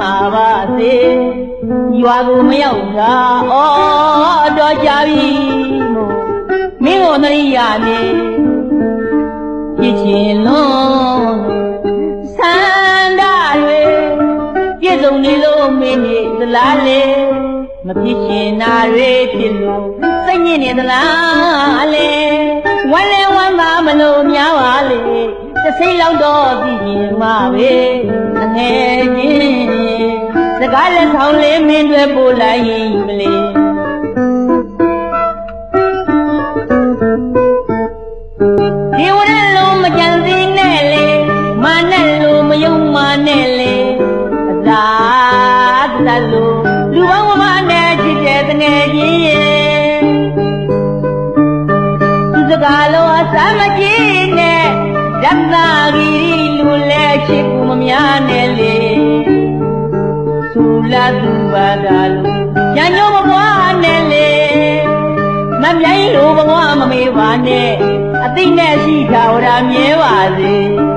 မှာပါစေရွာကိုမရောက်တာတော့ကြပြီမင်းတို့သတိရနေဖြစ်ချင်လုံးဆန္ဒတွေပြည့်စုံနေလို့မင်းနေသလားလေမဖြစ်ချင်တာတွေဖြစ်လို့စိတ်ညစ်နေသလားလေဝမ်းလဲဝမ်းသာမလို့များပါလေတစ်စိမ့်လောက်တော့သိရင်မှပဲငယ်ချင်းစကားလက်ဆောင်လေးမင်းတွေပို့လိုက်ရင်မလေးဒီဝရလုံးမကြံစည်နဲ့လေမာနဲ့လို့မယုံမာနဲ့လေအသာတလို့လူပေါင်းဝမနဲ့ချစ်တဲ့တငယ်ချင်းရဲ့သူစကားလုံးအစမကြည့်နဲ့ဓမ္မဂီလူလဲချစ်ကူမများနဲ့လေသူလာသူပါတာလို့ရညိုးမပွားနဲ့လေမမြိုင်းလို့ဘဝမမေးပါနဲ့အသိနဲ့ရှိတာဝရမြဲပါစေ